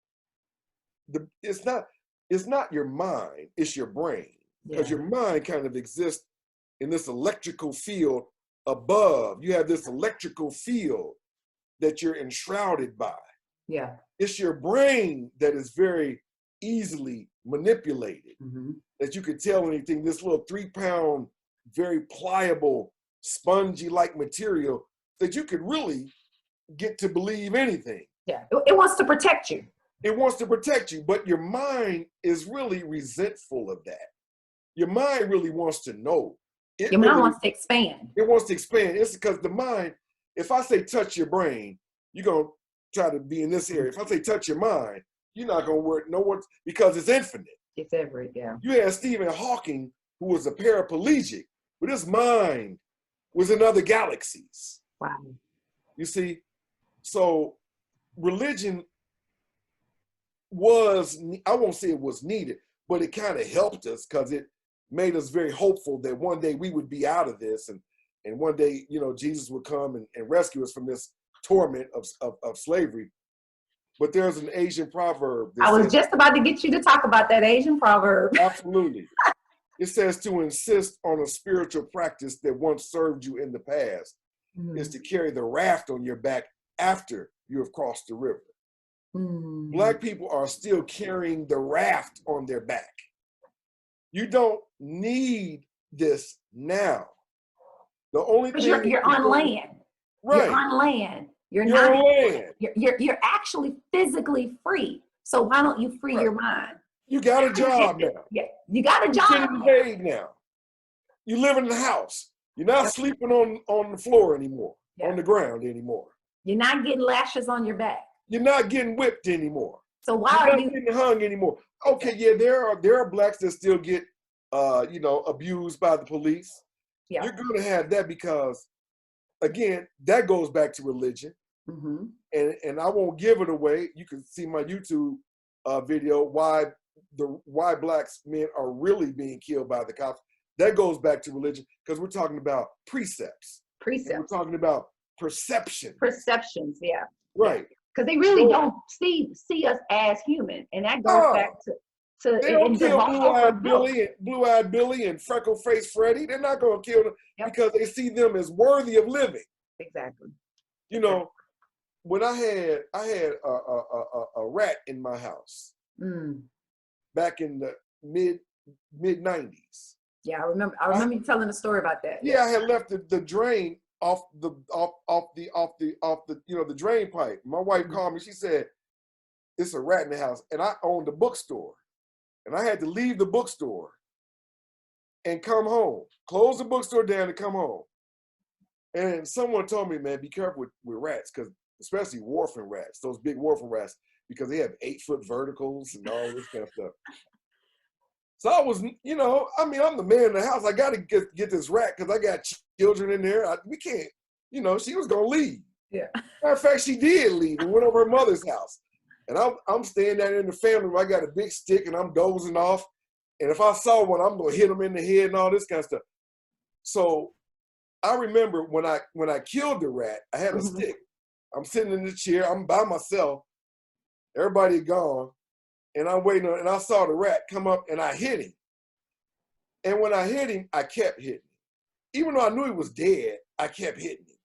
not your mind, it's your brain. Because your mind kind of exists in this electrical field above. You have this electrical field that you're enshrouded by. Yeah. It's your brain that is very easily manipulated, that you can tell anything. This little 3-pound, very pliable, spongy-like material that you could really get to believe anything. Yeah, it wants to protect you. It wants to protect you, but your mind is really resentful of that. Your mind really wants to know. Your mind wants to expand. It wants to expand. It's because the mind, if I say touch your brain, you're going to try to be in this area. If I say touch your mind, you're not gonna work. No one, because it's infinite. It's every, yeah. You had Stephen Hawking, who was a paraplegic, but his mind was in other galaxies. Wow. You see, so religion was, I won't say it was needed, but it kind of helped us because it made us very hopeful that one day we would be out of this, and one day, you know, Jesus would come and rescue us from this torment of slavery. But there's an Asian proverb that I was says, just about to get you to talk about that Asian proverb. absolutely. It says to insist on a spiritual practice that once served you in the past is to carry the raft on your back after you have crossed the river. Black people are still carrying the raft on their back. You don't need this now. The only thing you're on land. right? You're on land. You're You're not. on land. You're actually physically free. So why don't you free your mind? You got a job now. Yeah, you got a job. You're getting paid now. You live in the house. You're not sleeping on the floor anymore, on the ground anymore. You're not getting lashes on your back. You're not getting whipped anymore. So why You're are not you getting hung anymore? Okay, yeah, there are blacks that still get you know, abused by the police. Yeah. You're gonna have that because, again, that goes back to religion. And I won't give it away. You can see my YouTube video why blacks men are really being killed by the cops. That goes back to religion because we're talking about precepts. We're talking about perception. Perceptions, yeah. Right. Because they really don't see us as human, and that goes back to they don't kill Blue-Eyed Billy and Freckle-Faced Freddy. They're not going to kill them because they see them as worthy of living. Exactly. You know, when I had a rat in my house back in the mid 90s. Yeah, I remember you telling a story about that. Yeah, I had left the drain off the you know, the drain pipe. My wife called me. She said, "It's a rat in the house," and I owned a bookstore, and I had to leave the bookstore and come home, close the bookstore down and come home. And someone told me, "Man, be careful with rats, because especially wharfing rats, those big wharfing rats, because they have 8-foot verticals and all this kind of stuff." So I was, you know, I mean, I'm the man in the house. I got to get this rat because I got children in there. We can't, you know, she was going to leave. Yeah. Matter of fact, she did leave and went over her mother's house. And I'm staying down in the family room. I got a big stick and I'm dozing off. And if I saw one, I'm going to hit them in the head and all this kind of stuff. So I remember when I killed the rat, I had a stick. I'm sitting in the chair. I'm by myself. Everybody had gone. And I'm waiting on, and I saw the rat come up and I hit him. And when I hit him, I kept hitting him. Even though I knew he was dead, I kept hitting him.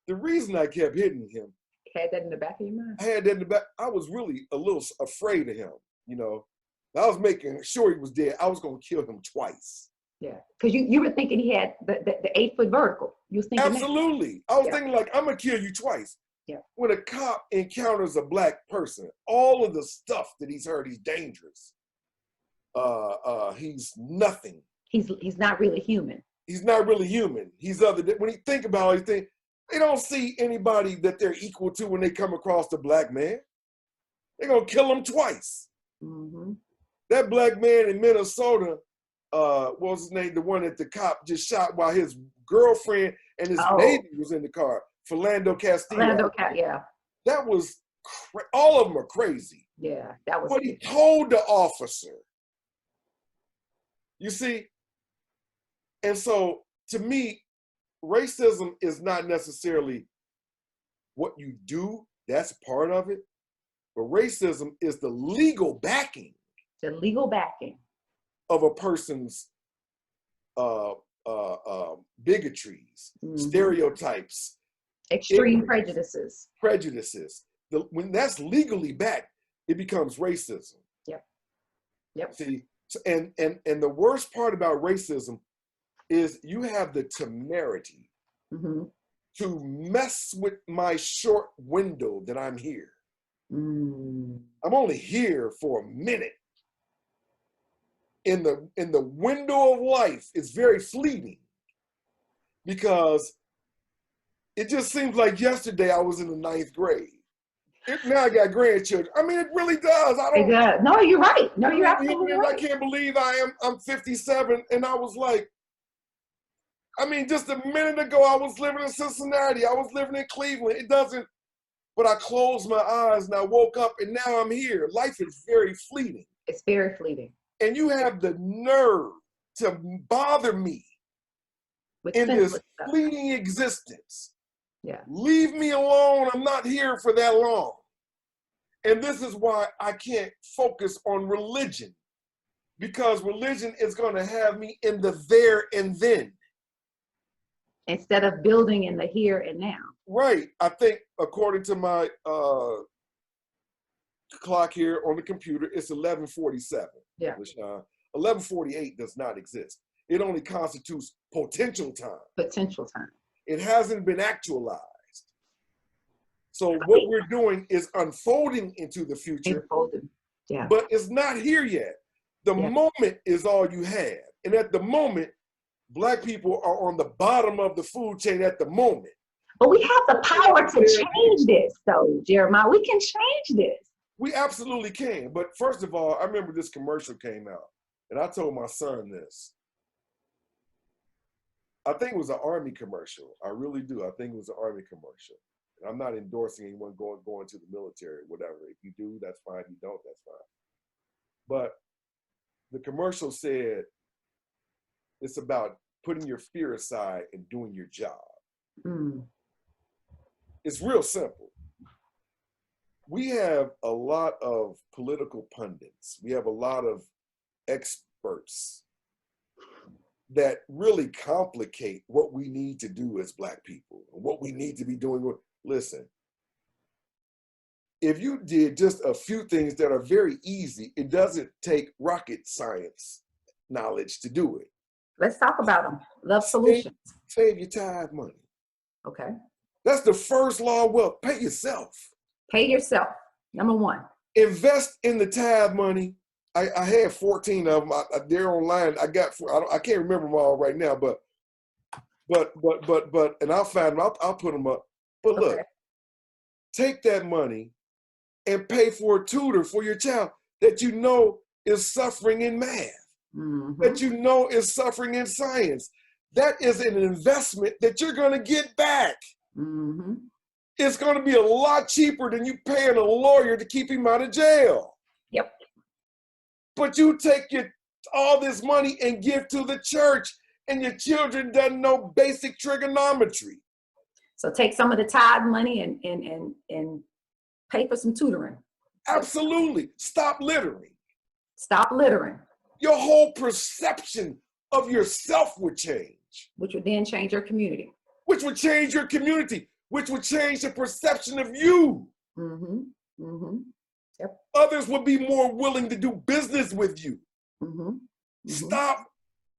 The reason I kept hitting him. Had that in the back of your mind? I had that in the back. I was really a little afraid of him, you know. I was making sure he was dead. I was going to kill him twice. Yeah, because you were thinking he had the 8-foot vertical. You was thinking absolutely. I was thinking like, I'm going to kill you twice. Yeah. When a cop encounters a black person, all of the stuff that he's heard, he's dangerous. He's nothing. He's not really human. He's not really human. He's other than, when you think about it, they don't see anybody that they're equal to when they come across the black man. They're gonna kill him twice. That black man in Minnesota, what was his name? The one that the cop just shot while his girlfriend and his baby was in the car. Philando Castillo. Yeah. That was, all of them are crazy. Yeah, that was. What he told the officer. You see? And so, to me, racism is not necessarily what you do. That's part of it. But racism is the legal backing. The legal backing. Of a person's bigotries, stereotypes, extreme prejudices. When that's legally backed, it becomes racism. Yep. See, and the worst part about racism is you have the temerity to mess with my short window that I'm here. I'm only here for a minute. In the window of life, it's very fleeting, because it just seems like yesterday I was in the 9th grade. Now I got grandchildren. I mean, it really does. I It don't. does. No, you're right. No, you're absolutely I right. can't believe I'm 57, and I was like, I mean, just a minute ago I was living in Cincinnati. I was living in Cleveland. It doesn't. But I closed my eyes and I woke up, and now I'm here. Life is very fleeting. It's very fleeting. And you have the nerve to bother me With in this senseless stuff. fleeting existence. Yeah. Leave me alone. I'm not here for that long. And this is why I can't focus on religion, because religion is going to have me in the there and then. Instead of building in the here and now. Right. I think according to my clock here on the computer, it's 11:47. Yeah. 11:48 does not exist. It only constitutes potential time. Potential time. It hasn't been actualized. So what we're doing is unfolding into the future, Unfolding. Yeah. but it's not here yet. The moment is all you have. And at the moment, Black people are on the bottom of the food chain at the moment. But we have the power to change this, though, Jeremiah. We can change this. We absolutely can. But first of all, I remember this commercial came out, and I told my son this. I think it was an Army commercial. I really do. I think it was an Army commercial. And I'm not endorsing anyone going to the military, whatever. If you do, that's fine. If you don't, that's fine. But the commercial said, it's about putting your fear aside and doing your job. Mm. It's real simple. We have a lot of political pundits. We have a lot of experts that really complicate what we need to do as Black people, what we need to be doing. Listen, if you did just a few things that are very easy, it doesn't take rocket science knowledge to do it. Let's talk about them. Love solutions. Save your tithe money. Okay. That's the first law of wealth. Pay yourself. Pay yourself. Number one. Invest in the tithe money. I had 14 of them. They're online. I can't remember them all right now, but, and I'll find them. I'll put them up. But look, take that money and pay for a tutor for your child that you know is suffering in math, that you know is suffering in science. That is an investment that you're going to get back. It's going to be a lot cheaper than you paying a lawyer to keep him out of jail. Yep. But you take all this money and give to the church, and your children doesn't know basic trigonometry. So take some of the tithe money and pay for some tutoring. Absolutely. Stop littering. Stop littering. Your whole perception of yourself would change. Which would then change your community. Which would change your community. Which would change the perception of you. Yep. Others would be more willing to do business with you. Stop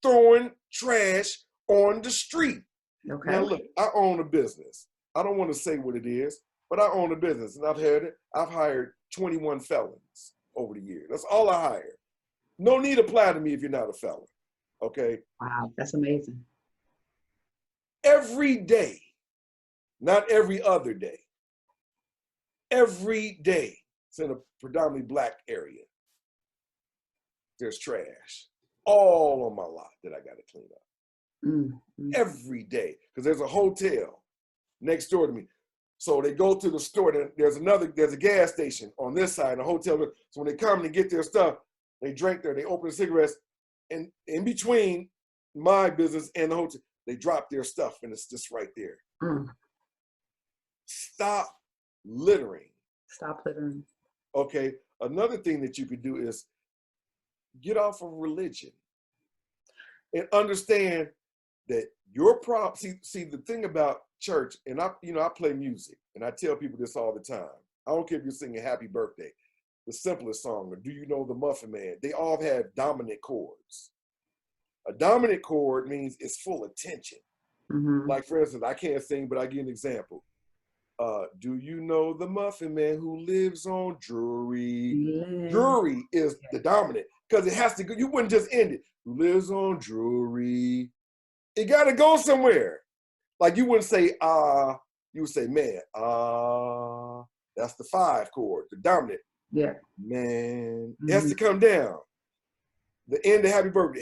throwing trash on the street. Okay. Now look, I own a business. I don't want to say what it is, but I own a business, and I've hired 21 felons over the years. That's all I hired. No need to apply to me if you're not a felon. Okay. Wow, that's amazing. Every day, not every other day. Every day, it's in a predominantly Black area. There's trash all on my lot that I got to clean up. Every day, because there's a hotel next door to me. So they go to the store. There's a gas station on this side, and a hotel. So when they come and get their stuff, they drink there, they open the cigarettes, and in between my business and the hotel, they drop their stuff, and it's just right there. Stop littering. Stop littering. Okay. Another thing that you could do is get off of religion and understand that your problem. See the thing about church, and I play music, and I tell people this all the time. I don't care if you're singing Happy Birthday, the simplest song, or Do You Know the Muffin Man? They all have dominant chords. A dominant chord means it's full of tension. Like, for instance, I can't sing, but I give an example. Do you know the Muffin Man who lives on Drury? Drury is the dominant, because it has to go. You wouldn't just end it. Who lives on Drury? It got to go somewhere. Like, you wouldn't say, you would say, man, That's the 5 chord, the dominant. Yeah. Man, it has to come down. The end of happy birthday.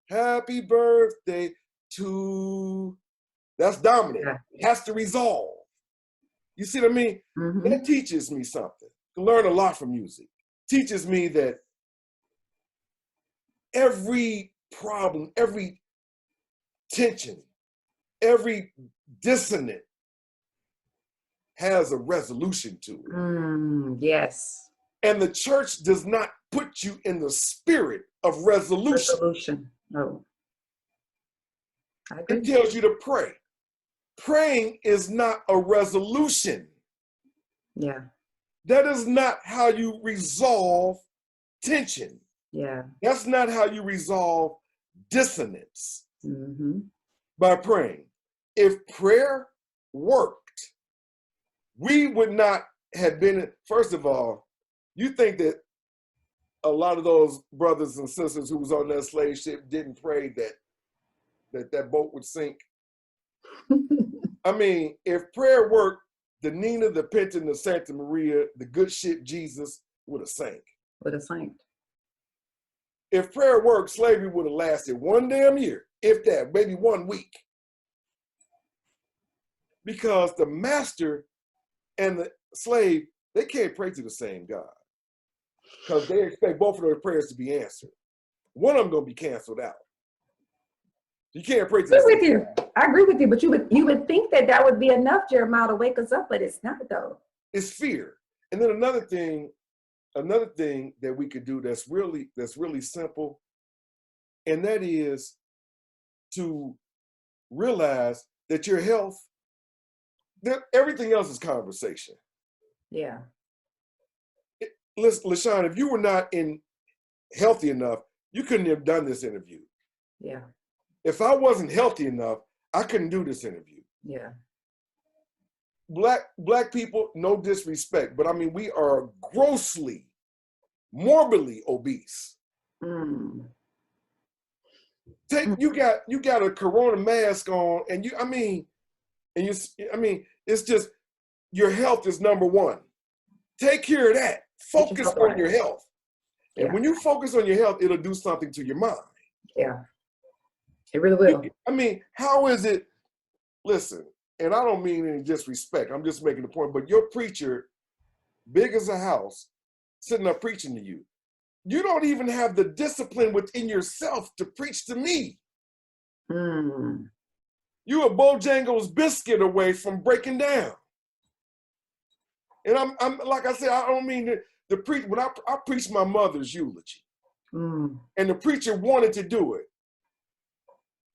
Happy birthday to, that's dominant. Yeah. It has to resolve. You see what I mean? That teaches me something. I learn a lot from music. Teaches me that every problem, every tension, every dissonant has a resolution to it. Yes. And the church does not put you in the spirit of resolution. No. I agree. It tells you to pray. Praying is not a resolution. Yeah. That is not how you resolve tension. Yeah. That's not how you resolve dissonance. By praying. If prayer worked, we would not have been, first of all, you think that a lot of those brothers and sisters who was on that slave ship didn't pray that boat would sink? I mean, if prayer worked, the Nina, the Pinta, and the Santa Maria, the good ship Jesus would have sank. Would have sank. If prayer worked, slavery would have lasted 1 damn year, if that, maybe 1 week. Because the master and the slave, they can't pray to the same God. Because they expect both of those prayers to be answered. One of them going to be canceled out. You can't pray to the same God. I agree with you, but you would think that would be enough, Jeremiah, to wake us up, but it's not, though. It's fear. And then another thing that we could do that's really simple, and that is to realize that your health, that everything else is conversation. Yeah. Listen, LaShawn, if you were not healthy enough, you couldn't have done this interview. Yeah. If I wasn't healthy enough, I couldn't do this interview. Yeah. Black people, no disrespect, but I mean, we are grossly, morbidly obese. You got a Corona mask on, and it's just, your health is number one. Take care of that. Focus on your health. And when you focus on your health, it'll do something to your mind. Yeah. It really will. I mean, how is it, listen, and I don't mean any disrespect, I'm just making the point, but your preacher, big as a house, sitting up preaching to you, you don't even have the discipline within yourself to preach to me. You a Bojangles biscuit away from breaking down. And I'm like I said, I don't mean the preach, when I preached my mother's eulogy, and the preacher wanted to do it.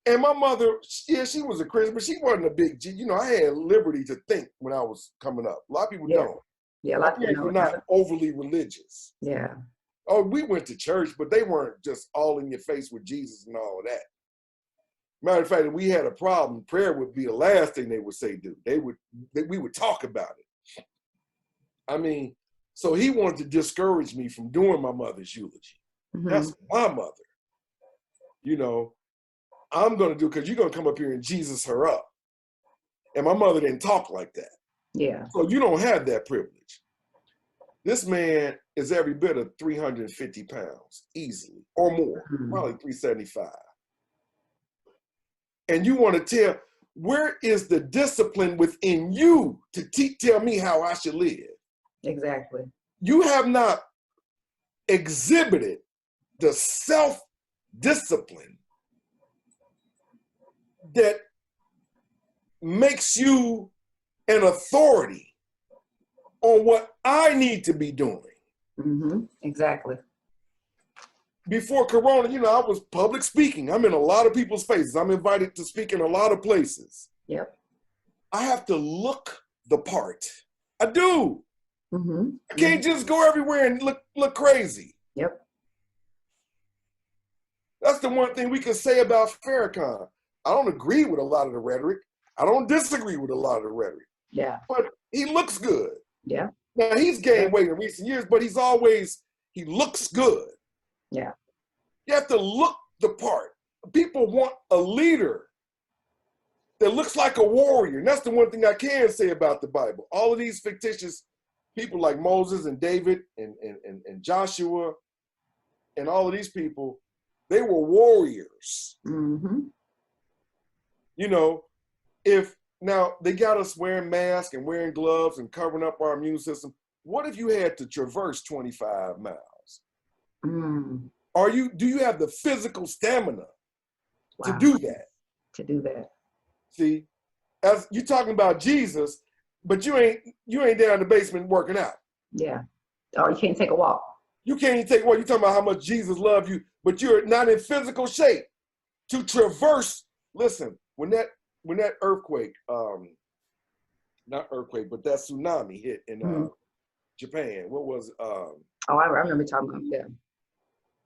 And my mother, yeah, she was a Christian, but she wasn't a big G. You know, I had liberty to think when I was coming up. A lot of people don't. Yeah, a lot of people were not overly religious. Yeah. Oh, we went to church, but they weren't just all in your face with Jesus and all of that. Matter of fact, if we had a problem, prayer would be the last thing they would say do. We would talk about it. I mean, so he wanted to discourage me from doing my mother's eulogy. That's my mother. You know, I'm going to do, because you're going to come up here and Jesus her up. And my mother didn't talk like that. Yeah. So you don't have that privilege. This man is every bit of 350 pounds, easily, or more, probably 375. And you want to tell, where is the discipline within you to tell me how I should live? Exactly. You have not exhibited the self-discipline that makes you an authority on what I need to be doing. Exactly. Before Corona, you know, I was public speaking. I'm in a lot of people's faces. I'm invited to speak in a lot of places. Yep. I have to look the part. I do. I can't just go everywhere and look crazy. Yep. That's the one thing we can say about Farrakhan. I don't agree with a lot of the rhetoric. I don't disagree with a lot of the rhetoric. Yeah. But he looks good. Yeah. Now, he's gained weight in recent years, but he looks good. Yeah. You have to look the part. People want a leader that looks like a warrior. And that's the one thing I can say about the Bible. All of these fictitious people like Moses and David and Joshua and all of these people, they were warriors. Mm-hmm. You know, if now they got us wearing masks and wearing gloves and covering up our immune system, what if you had to traverse 25 miles? Mm. Do you have the physical stamina to Wow. do that? To do that. See, as you're talking about Jesus, but you ain't down in the basement working out. Yeah. Or you can't take a walk. You can't even take a walk. You're talking about how much Jesus loved you, but you're not in physical shape to traverse. Listen, when that earthquake, not earthquake, but that tsunami hit in Japan. What was Oh, I remember talking about that.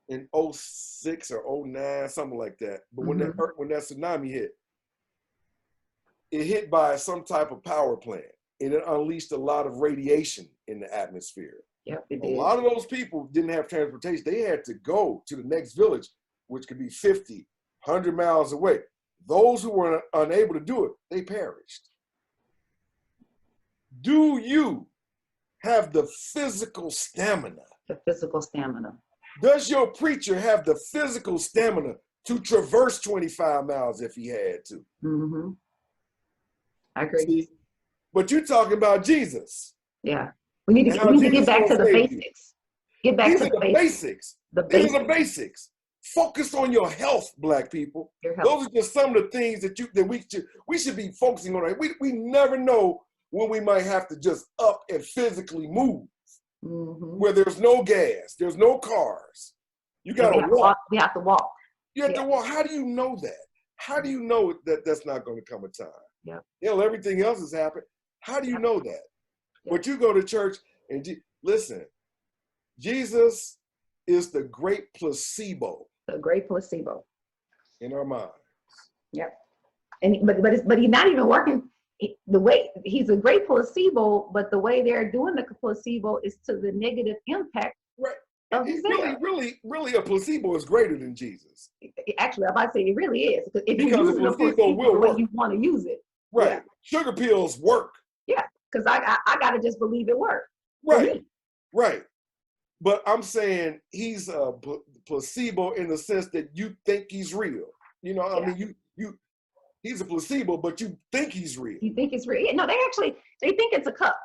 In 06 or 09, something like that. But when that tsunami hit, it hit by some type of power plant, and it unleashed a lot of radiation in the atmosphere. Yep, it A did. lot of those people didn't have transportation. They had to go to the next village, which could be 50, 100 miles away. Those who were unable to do it, they perished. Do you have the physical stamina? The physical stamina. Does your preacher have the physical stamina to traverse 25 miles if he had to? Mm-hmm. I agree. See? But you're talking about Jesus. Yeah. We need to get back to the basics. Get back to the basics. These are the basics. Focus on your health, Black people. Your health. Those are just some of the things that we should be focusing on. We never know when we might have to just up and physically move. Mm-hmm. Where there's no gas, there's no cars. You gotta walk. We have to walk. You have to walk. How do you know that? How do you know that that's not going to come a time? Yeah. Everything else has happened. How do you know that? Yeah. But you go to church and listen, Jesus is the great placebo. The great placebo. In our minds. Yep. But he's not even working the way he's a great placebo, but the way they're doing the placebo is to the negative impact. Right. Really, a placebo is greater than Jesus. Actually, I'm about to say it really is. If you because use the placebo will the work. way you want to use it. Right. Yeah. Sugar pills work. Yeah, because I gotta just believe it works. Right. Right. But I'm saying he's a placebo in the sense that you think he's real. You know, I mean, he's a placebo, but you think he's real. You think it's real? No, they think it's a cup.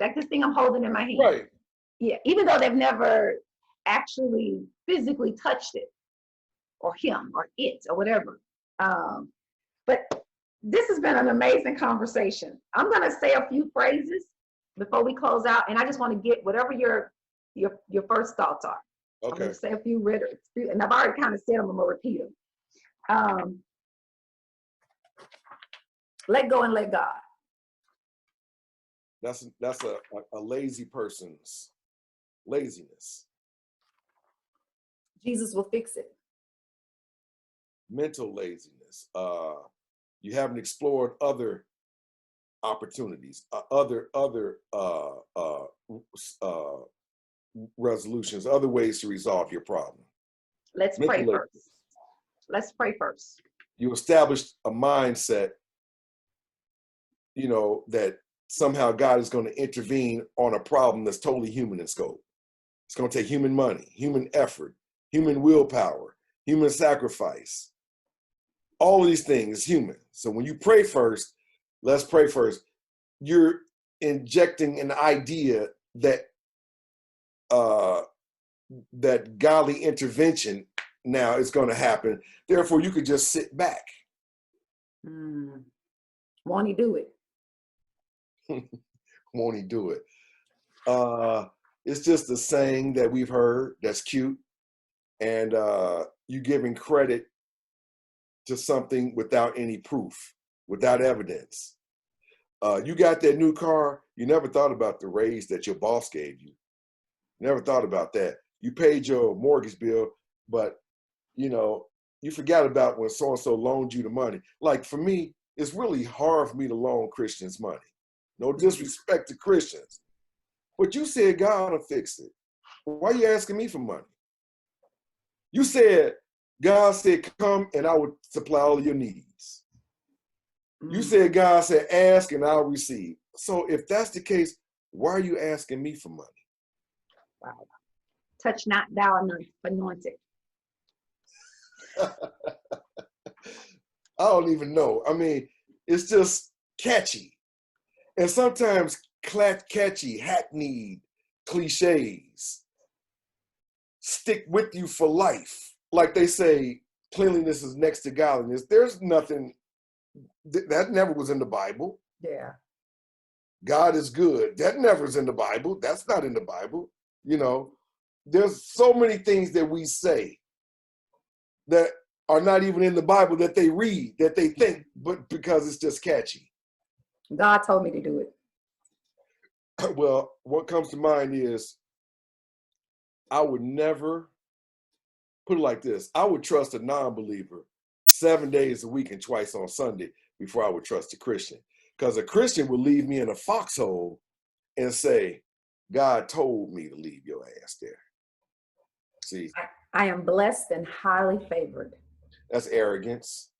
Like this thing I'm holding in my hand. Right. Yeah, even though they've never actually physically touched it, or him, or it, or whatever. But this has been an amazing conversation. I'm gonna say a few phrases before we close out, and I just want to get whatever your first thoughts are. Okay. I'm gonna say a few riddles, and I've already kind of said them. I'm gonna repeat them. Let go and let God. That's a lazy person's laziness. Jesus will fix it. Mental laziness. You haven't explored other opportunities, other resolutions, other ways to resolve your problem. Let's pray first. Let's pray first. You established a mindset, that somehow God is going to intervene on a problem that's totally human in scope. It's going to take human money, human effort, human willpower, human sacrifice. All of these things is human. So when you pray first, let's pray first. You're injecting an idea that that godly intervention now is going to happen. Therefore, you could just sit back. Won't he do it? Won't he do it? It's just a saying that we've heard that's cute. And you giving credit to something without any proof, without evidence. You got that new car, you never thought about the raise that your boss gave you. Never thought about that. You paid your mortgage bill, but you forgot about when so-and-so loaned you the money. Like for me, it's really hard for me to loan Christians money. No disrespect to Christians. But you said God will fix it. Why are you asking me for money? You said, God said, come and I would supply all of your needs. You said God said, ask and I'll receive. So if that's the case, why are you asking me for money? Wow. Touch not thou anointed. I don't even know. I mean, it's just catchy. And sometimes catchy, hackneyed cliches stick with you for life. Like they say, cleanliness is next to godliness. There's nothing, that never was in the Bible. Yeah. God is good. That never is in the Bible. That's not in the Bible. You know, there's so many things that we say that are not even in the Bible that they read, that they think, but because it's just catchy. God told me to do it. Well, what comes to mind is I would never, put it like this, I would trust a non-believer 7 days a week and twice on Sunday before I would trust a Christian. Because a Christian would leave me in a foxhole and say, God told me to leave your ass there. See? I am blessed and highly favored. That's arrogance.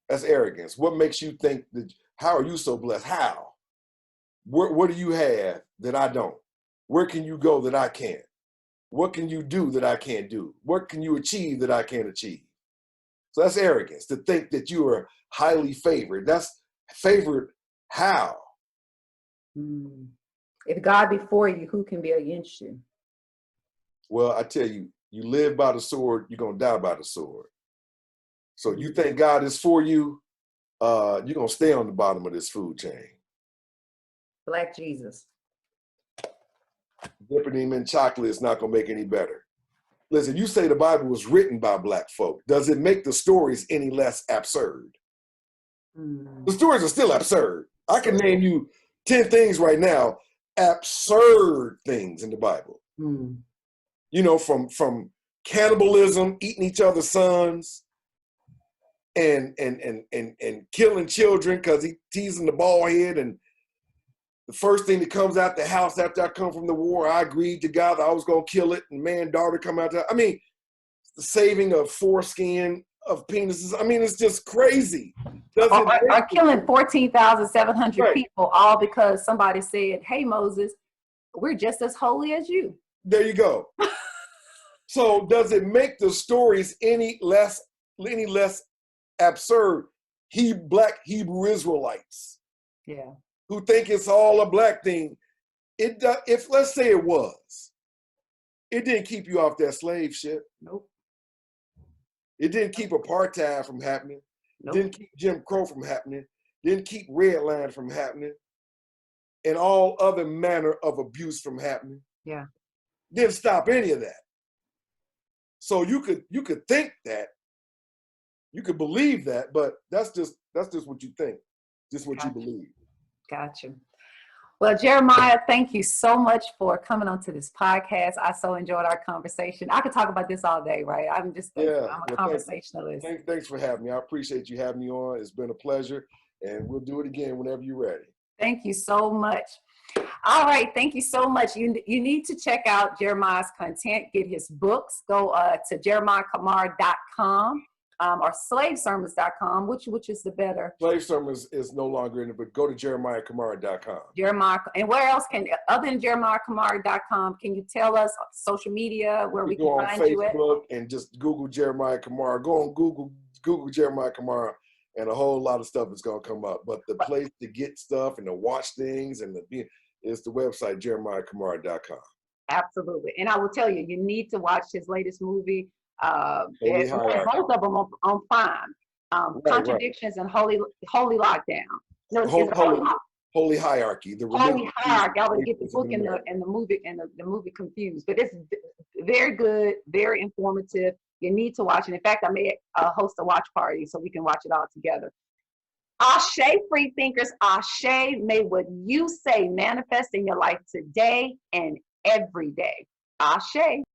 That's arrogance. What makes you think that, how are you so blessed? How? What do you have that I don't? Where can you go that I can't? What can you do that I can't do? What can you achieve that I can't achieve? So that's arrogance, to think that you are highly favored. That's favored how? If God be for you, who can be against you? Well, I tell you, you live by the sword, you're going to die by the sword. So you think God is for you, you're going to stay on the bottom of this food chain. Black Jesus. Dipping him in chocolate is not going to make any better. Listen, you say the Bible was written by Black folk. Does it make the stories any less absurd? The stories are still absurd. I can name you 10 things right now, absurd things in the Bible. You know, from cannibalism, eating each other's sons, and killing children because he teasing the bald head. And the first thing that comes out the house after I come from the war, I agreed to God that I was going to kill it. And man, daughter come out there. I mean, the saving of foreskin, of penises. I mean, it's just crazy. Or killing 14,700 people, all because somebody said, hey, Moses, we're just as holy as you. There you go. So does it make the stories any less absurd? Black Hebrew Israelites, who think it's all a black thing. If let's say it was, it didn't keep you off that slave shit. Nope. It didn't keep apartheid from happening. Nope. Didn't keep Jim Crow from happening. Didn't keep redline from happening. And all other manner of abuse from happening. Yeah. Didn't stop any of that. So you could think that, you could believe that, but that's just what you think, just what you believe. Gotcha. Well, Jeremiah, thank you so much for coming onto this podcast. I so enjoyed our conversation. I could talk about this all day, right? I'm a conversationalist. Thanks for having me. I appreciate you having me on. It's been a pleasure, and we'll do it again whenever you're ready. Thank you so much. All right, thank you so much. You need to check out Jeremiah's content, get his books. Go to jeremiahcamara.com. Or slavesermons.com, which is the better? Slave Sermons is no longer in it, but go to jeremiahcamara.com. Jeremiah, and where else other than jeremiahcamara.com, can you tell us social media where we can find you at? Go on Facebook and just Google Jeremiah Camara. Go on Google Jeremiah Camara, and a whole lot of stuff is going to come up. But the place to get stuff and to watch things is the website, jeremiahcamara.com. Absolutely. And I will tell you, you need to watch his latest movie. Both of them on Prime. Contradictions and Holy Lockdown. No, Holy Hierarchy. The Holy Hierarchy. I would get the book and the movie confused, but it's very good, very informative. You need to watch it. In fact, I may host a watch party so we can watch it all together. Ashe, free thinkers. Ashe, may what you say manifest in your life today and every day. Ashe.